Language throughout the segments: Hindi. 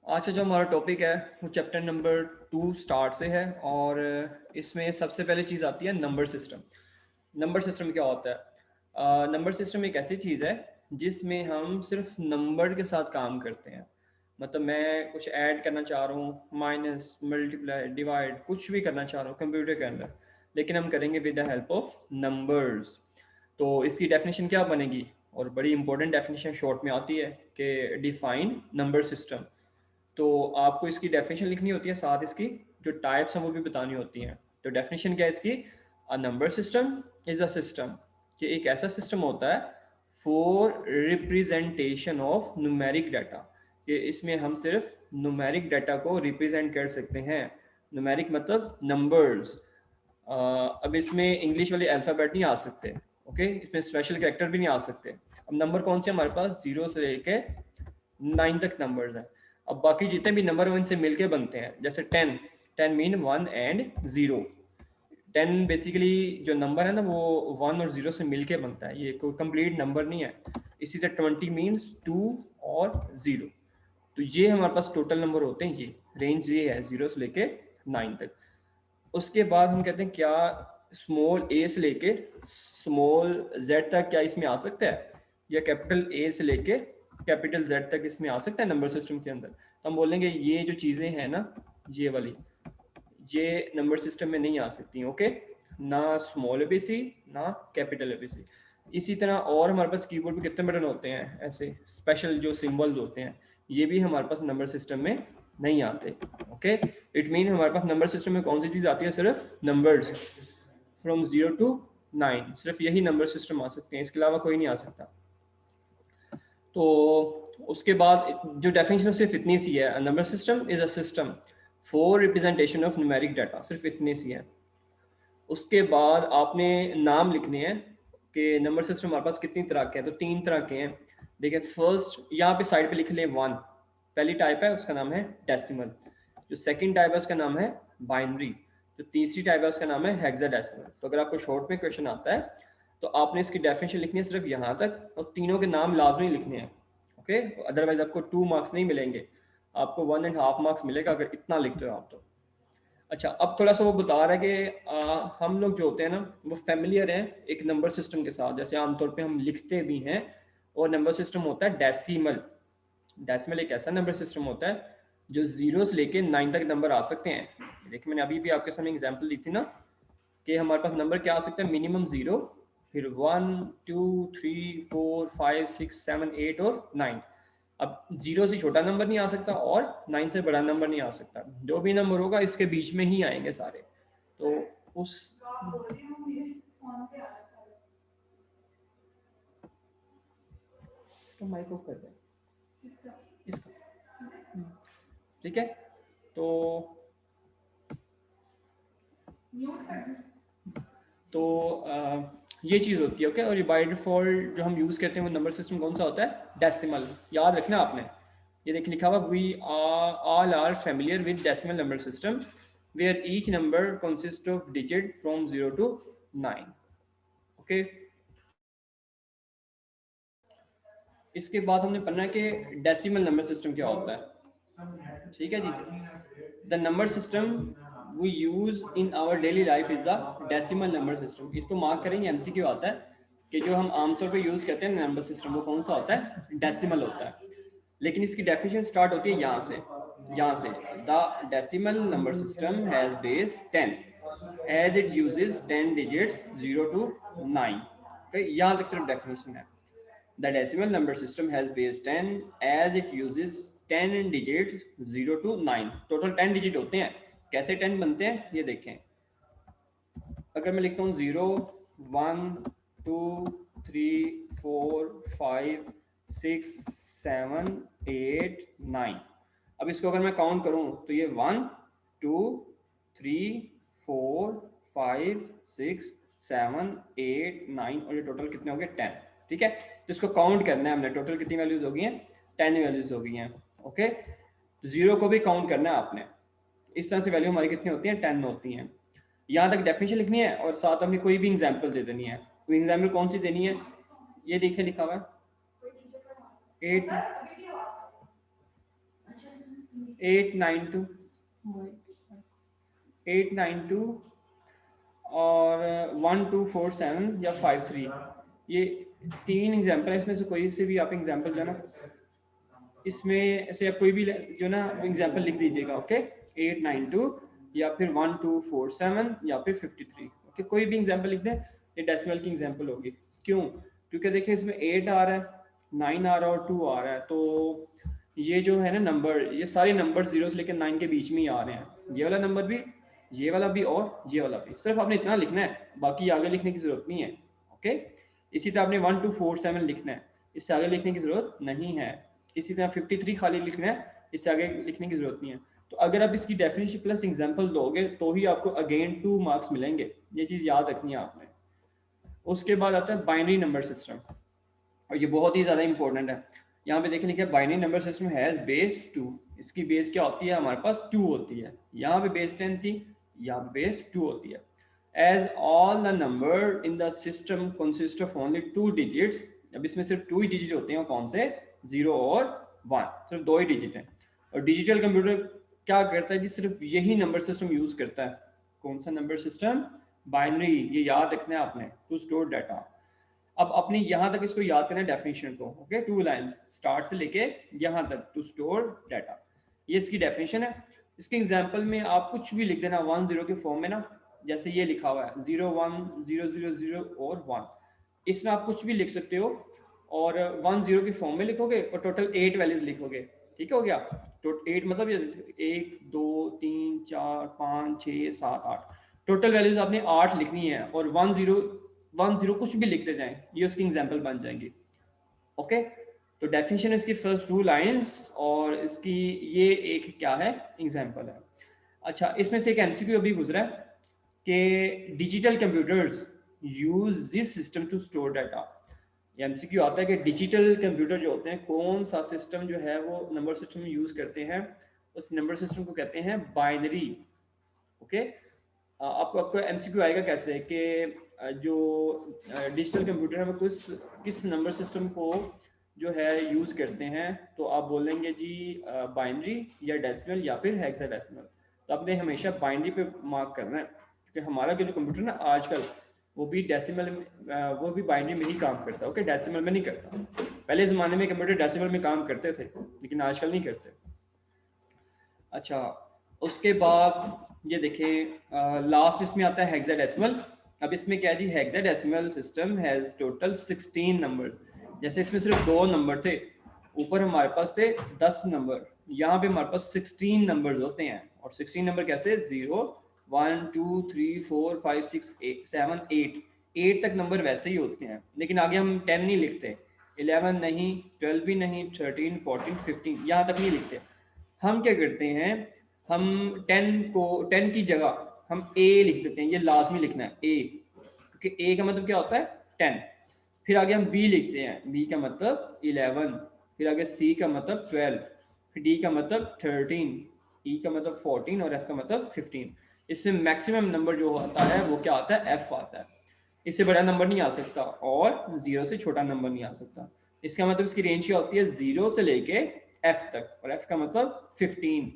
आज का जो हमारा टॉपिक है वो चैप्टर नंबर 2 स्टार्ट से है और इसमें सबसे पहले चीज़ आती है नंबर सिस्टम। नंबर सिस्टम क्या होता है? नंबर सिस्टम एक ऐसी चीज़ है जिसमें हम सिर्फ नंबर के साथ काम करते हैं। मतलब मैं कुछ ऐड करना चाह रहा हूँ, माइनस, मल्टीप्लाई, डिवाइड, कुछ भी करना चाह रहा हूँ कंप्यूटर के अंदर, लेकिन हम करेंगे with the help of numbers. तो इसकी डेफिनेशन क्या बनेगी? और बड़ी इंपॉर्टेंट डेफिनेशन शॉर्ट में आती है कि डिफाइन नंबर सिस्टम। तो आपको इसकी डेफिनेशन लिखनी होती है, साथ इसकी जो टाइप्स हैं वो भी बतानी होती हैं। तो डेफिनेशन क्या है इसकी? A number system is a system, कि एक ऐसा सिस्टम होता है for representation of numeric data, कि इसमें हम सिर्फ न्यूमेरिक डाटा को रिप्रेजेंट कर सकते हैं। न्यूमेरिक मतलब नंबर्स। अब इसमें इंग्लिश वाले अल्फ़ाबेट नहीं आ सकते, ओके, इसमें स्पेशल कैरेक्टर भी नहीं आ सकते। अब नंबर कौन से हमारे पास? 0 से लेके 9 तक नंबर्स हैं। अब बाकी जितने भी नंबर हैं इनसे मिलके बनते हैं, जैसे 10, 10 मीन 1 एंड 0। 10 बेसिकली जो नंबर है ना वो 1 और 0 से मिलके बनता है, ये कोई कंप्लीट नंबर नहीं है। इसी तरह 20 मीन्स 2 और 0। तो ये हमारे पास टोटल नंबर होते हैं, ये रेंज ये है 0 से लेके 9 तक। उसके बाद हम कहते हैं क्या स्मॉल ए से लेके स्मॉल जेड तक क्या इसमें आ सकता है, या कैपिटल ए से लेके कैपिटल जेड तक इसमें आ सकता है नंबर सिस्टम के अंदर? तो हम बोलेंगे ये जो चीज़ें हैं ना, ये वाली, ये नंबर सिस्टम में नहीं आ सकती, ओके। ना स्मॉल एबीसी, ना कैपिटल एबीसी। इसी तरह और हमारे पास कीबोर्ड पे कितने बटन होते हैं ऐसे स्पेशल जो सिंबल्स होते हैं, ये भी हमारे पास नंबर सिस्टम में नहीं आते, ओके। इट मीन हमारे पास नंबर सिस्टम में कौन सी चीज़ आती है? सिर्फ नंबर्स फ्रॉम 0 टू 9, सिर्फ यही नंबर सिस्टम आ सकते हैं, इसके अलावा कोई नहीं आ सकता। तो उसके बाद जो डेफिनेशन सिर्फ इतनी सी है, number system is a system for representation of numeric data, सिर्फ इतनी सी है। उसके बाद आपने नाम लिखने हैं कि नंबर सिस्टम हमारे पास कितनी तरह के हैं। तो 3 तरह के हैं। देखिए फर्स्ट यहाँ पे साइड पे लिख लें 1, पहली टाइप है उसका नाम है डेसिमल। जो सेकंड टाइप है उसका नाम है बाइनरी। जो तीसरी टाइप है उसका नाम है हेक्साडेसिमल। तो अगर आपको शॉर्ट में क्वेश्चन आता है तो आपने इसकी डेफिनेशन लिखनी है सिर्फ यहाँ तक, और तीनों के नाम लाजमी लिखने हैं, ओके। अदरवाइज आपको 2 मार्क्स नहीं मिलेंगे, आपको 1.5 मार्क्स मिलेगा अगर इतना लिखते हो आप तो। अच्छा, अब थोड़ा सा वो बता रहा है कि हम लोग जो होते हैं ना वो फेमिलियर हैं एक नंबर सिस्टम के साथ, जैसे आमतौर पे हम लिखते भी हैं। और नंबर सिस्टम होता है डेसिमल। डेसिमल एक ऐसा नंबर सिस्टम होता है जो 0 से लेके 9 तक नंबर आ सकते हैं। देखिए मैंने अभी भी आपके सामने एग्जांपल दी थी ना कि हमारे पास नंबर क्या आ सकता है? मिनिमम 0, फिर 1 2 3 4 5 6 7 8 और 9। अब 0 से छोटा नंबर नहीं आ सकता और 9 से बड़ा नंबर नहीं आ सकता। जो भी नंबर होगा इसके बीच में ही आएंगे सारे। तो उस इसका माइक ऑफ कर दें, इसका, ठीक है। तो तो ये चीज़ होती है, ओके। और ये बाय डिफॉल्ट जो हम यूज़ करते हैं वो नंबर सिस्टम कौन सा होता है? डेसिमल। याद रखना आपने, ये देख लिखा हुआ we all are familiar with decimal number system where each number consist of digit from 0 to 9, okay. इसके बाद हमने पढ़ना है कि डेसिमल नंबर सिस्टम क्या होता है, ठीक है जी। The number system we use in our daily life is the decimal number system. इसको मार्क करेंगे, एमसीक्यू आता है कि जो हम आमतौर पे यूज करते हैं नंबर सिस्टम वो कौन सा होता है? डेसिमल होता है। लेकिन इसकी डेफिनेशन स्टार्ट होती है यहाँ से, यहाँ से। The decimal number system has base 10 as it uses 10 digits 0 to 9, यहाँ तक सिर्फ डेफिनेशन है। The decimal number system has base 10 as it uses 10 digits 0 to 9। Total 10 digit होते हैं। कैसे 10 बनते हैं ये देखें। अगर मैं लिखता हूँ 0 1 2 3 4 5 6 7 8 9। अब इसको अगर मैं काउंट करूँ तो ये 1 2 3 4 5 6 7 8 9 और ये टोटल कितने हो गए? 10, ठीक है। तो इसको काउंट करना है हमने, टोटल कितनी वैल्यूज हो गई हैं? 10 वैल्यूज हो गई हैं, ओके। जीरो को भी काउंट करना है आपने। इस तरह से वैल्यू हमारी कितनी होती है? 10 होती हैं। यहाँ तक डेफिनेशन लिखनी है और साथ हमने कोई भी एग्जाम्पल दे देनी है। कोई एग्जाम्पल कौन सी देनी है? ये देखिए लिखा हुआ है 8। 892 892 और 1247 या 53, ये 3 एग्जाम्पल है। इसमें से कोई से भी आप एग्जाम्पल जो है ना, इसमें से आप कोई भी जो ना एग्जाम्पल लिख दीजिएगा। ओके, 892 या फिर 1247 या फिर 53। ओके, कोई भी एग्जाम्पल लिख दें, ये डेसिमल की एग्जाम्पल होगी। क्यों? क्योंकि देखिए इसमें 8 आ रहा है, 9 आ रहा है और 2 आ रहा है, तो ये जो है ना नंबर, ये सारे नंबर 0 से लेकर 9 के बीच में ही आ रहे हैं। ये वाला नंबर भी, ये वाला भी और ये वाला भी। सिर्फ आपने इतना लिखना है, बाकी आगे लिखने की जरूरत नहीं है। ओके, इसी तरह आपने 1247 लिखना है, इससे आगे लिखने की जरूरत नहीं है। इसी तरह 53 खाली लिखना है, इससे आगे लिखने की जरूरत नहीं है। तो अगर आप इसकी डेफिनेशन प्लस एग्जांपल दोगे तो ही आपको अगेन 2 मार्क्स मिलेंगे। ये चीज़ याद रखनी है आपने। उसके बाद आता है बाइनरी नंबर सिस्टम, और ये बहुत ही ज़्यादा इंपॉर्टेंट है। यहाँ पे देखें लिखा है binary number system has base 2। इसकी बेस क्या होती है? हमारे पास 2 होती है। यहाँ पे बेस 10 थी, यहाँ पे बेस 2 होती है। As all the number in the system consist of only 2 digits. अब इसमें सिर्फ 2 ही डिजिट होते हैं, कौन से? 0 और 1, सिर्फ 2 ही डिजिट हैं। और डिजिटल कंप्यूटर क्या करता है जी? सिर्फ यही नंबर सिस्टम यूज करता है। कौन सा नंबर सिस्टम? बाइनरी। ये याद रखना है आपने, टू स्टोर डाटा। अब अपने यहाँ तक इसको याद करना है डेफिनेशन को। ओके, 2 लाइंस स्टार्ट से लेके यहाँ तक, टू स्टोर डाटा, ये इसकी डेफिनेशन है। इसके एग्जांपल में आप कुछ भी लिख देना 1 0 के फॉर्म में ना, जैसे ये लिखा हुआ है 0 1 0 0 0 और 1, इसमें आप कुछ भी लिख सकते हो और 1 0 के फॉर्म में लिखोगे और टोटल 8 वैल्यूज लिखोगे। ठीक हो गया? तो 8 मतलब ये 1 2 3 4 5 6 7 8, टोटल वैल्यूज आपने 8 लिखनी है। और 1 0 कुछ भी लिखते जाएं, ये उसकी एग्जांपल बन जाएंगी। ओके, तो डेफिनेशन इसकी फर्स्ट 2 लाइंस और इसकी ये एक क्या है? एग्जांपल है। अच्छा, इसमें से एक एमसीक्यू अभी गुजरा है कि digital computers use this system to store data. MCQ आता है कि डिजिटल कंप्यूटर जो होते हैं, कौन सा सिस्टम जो है वो नंबर सिस्टम यूज करते हैं? उस नंबर सिस्टम को कहते हैं बाइनरी। ओके, आपको एमसीक्यू आएगा कैसे कि जो डिजिटल कंप्यूटर है वो किस नंबर सिस्टम को जो है यूज करते हैं, तो आप बोलेंगे जी बाइनरी या डेसिमल या फिर हेक्साडेसिमल। तो आपने हमेशा बाइनरी पे मार्क करना है, क्योंकि हमारा जो कंप्यूटर ना आजकल वो भी डेसिमल वो भी बाइनरी में ही काम करता है। ओके, डेसिमल में नहीं करता। पहले ज़माने में कंप्यूटर डेसिमल में काम करते थे, लेकिन आजकल नहीं करते। अच्छा, उसके बाद ये देखें लास्ट इसमें आता है हेक्साडेसिमल। अब इसमें क्या है जी? Hexadecimal system has total 16 number. जैसे इसमें सिर्फ 2 नंबर थे, ऊपर हमारे पास थे 10 नंबर, यहाँ पे हमारे पास 16 नंबर होते हैं। और 16 नंबर कैसे? 0 1 2 3 4 5 6 7 8 तक नंबर वैसे ही होते हैं, लेकिन आगे हम 10 नहीं लिखते, 11 नहीं, 12 भी नहीं, 13 14 15 यहाँ तक नहीं लिखते। हम क्या करते हैं? हम 10 की जगह हम ए लिख देते हैं। ये लाजमी लिखना है ए, क्योंकि ए का मतलब क्या होता है? 10। फिर आगे हम बी लिखते हैं, बी का मतलब 11। फिर आगे सी का मतलब 12, फिर डी का मतलब 13, ई का मतलब 14 और एफ का मतलब 15। इसमें मैक्सिमम नंबर जो आता है वो क्या आता है? एफ आता है। इससे बड़ा नंबर नहीं आ सकता और 0 से छोटा नंबर नहीं आ सकता। इसका मतलब इसकी रेंज क्या होती है? 0 से लेके एफ तक, और एफ का मतलब 15।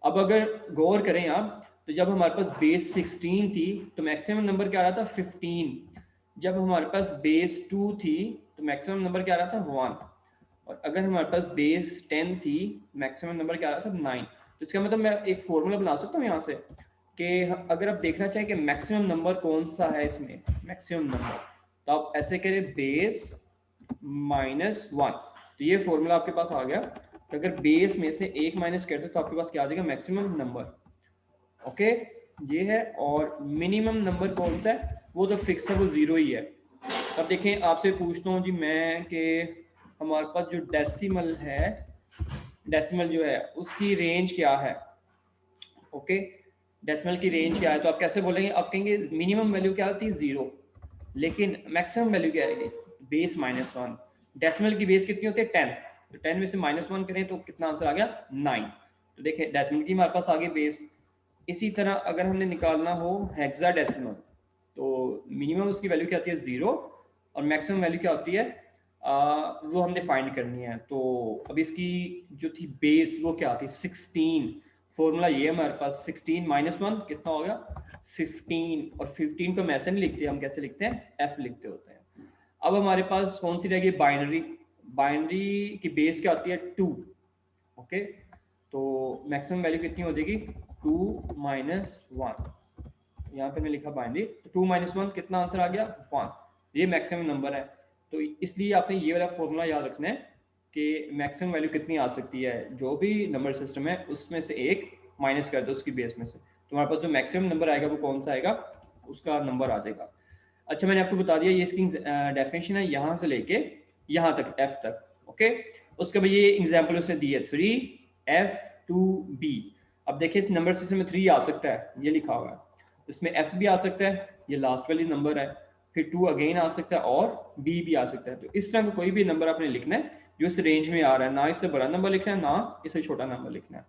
अब अगर गौर करें आप, तो जब हमारे पास बेस 16 थी तो मैक्सिमम नंबर क्या आ रहा था? 15। जब हमारे पास बेस 2 थी तो मैक्सिमम नंबर क्या आ रहा था? 1। और अगर हमारे पास बेस 10 थी, मैक्सिमम नंबर क्या आ रहा था? 9। तो इसका मतलब मैं एक फॉर्मूला बना सकता हूँ यहाँ से कि अगर आप देखना चाहें कि मैक्सिमम नंबर कौन सा है इसमें, मैक्सिमम नंबर, तो आप ऐसे करें बेस -1। तो ये फॉर्मूला आपके पास आ गया कि अगर बेस में से 1 माइनस करते तो आपके पास क्या आ जाएगा? Maximum number. ओके, ये है। और मिनिमम नंबर कौन सा है? वो तो फिक्स है, वो 0 ही है। अब देखें, आपसे पूछता हूँ जी मैं कि हमारे पास जो डेसिमल है, डेसिमल जो है उसकी रेंज क्या है? ओके, डेसिमल की रेंज क्या है? तो आप कैसे बोलेंगे? आप कहेंगे मिनिमम वैल्यू क्या आती है? 0, लेकिन मैक्सिमम वैल्यू क्या आएगी? बेस -1। डेसिमल की बेस कितनी होती है? 10। तो 10 में से -1 करें तो कितना आंसर आ गया? 9। तो देखिए डेसिमल की हमारे पास आ गई बेस। इसी तरह अगर हमने निकालना हो हेक्साडेसिमल, तो मिनिमम उसकी वैल्यू क्या आती है? 0, और मैक्सिमम वैल्यू क्या होती है? वो हमने फाइंड करनी है। तो अब इसकी जो थी बेस वो क्या थी 16। फॉर्मूला ये हमारे पास 16 माइनस 1 कितना हो गया 15। और 15 को हम ऐसे नहीं लिखते, हम कैसे लिखते हैं एफ लिखते होते हैं। अब हमारे पास कौन सी रहेगी बाइनरी। बाइनरी की बेस क्या होती है 2। ओके, तो मैक्सिमम वैल्यू कितनी हो जाएगी 2 माइनस 1। यहाँ पे मैं लिखा बाइनरी, तो 2 माइनस 1 कितना आंसर आ गया 1। ये मैक्सिमम नंबर है। तो इसलिए आपने ये वाला फॉर्मूला याद रखना है कि मैक्सिमम वैल्यू कितनी आ सकती है, जो भी नंबर सिस्टम है उसमें से एक माइनस कर दो उसकी बेस में से, तुम्हारे पास जो मैक्सिमम नंबर आएगा वो कौन सा आएगा, उसका नंबर आ जाएगा। अच्छा, मैंने आपको बता दिया ये इसकी डेफिनेशन है यहाँ से लेके यहाँ तक एफ तक। ओके, उसके बाद ये एग्जाम्पल उसने दी है 3F2B। अब देखिए इस नंबर सिस्टम में 3 आ सकता है, ये लिखा हुआ है, इसमें F भी आ सकता है, ये लास्ट वाली नंबर है, फिर 2 अगेन आ सकता है और B भी आ सकता है। तो इस तरह का कोई भी नंबर आपने लिखना है जो इस रेंज में आ रहा है, ना इससे बड़ा नंबर लिखना है ना इससे छोटा नंबर लिखना है।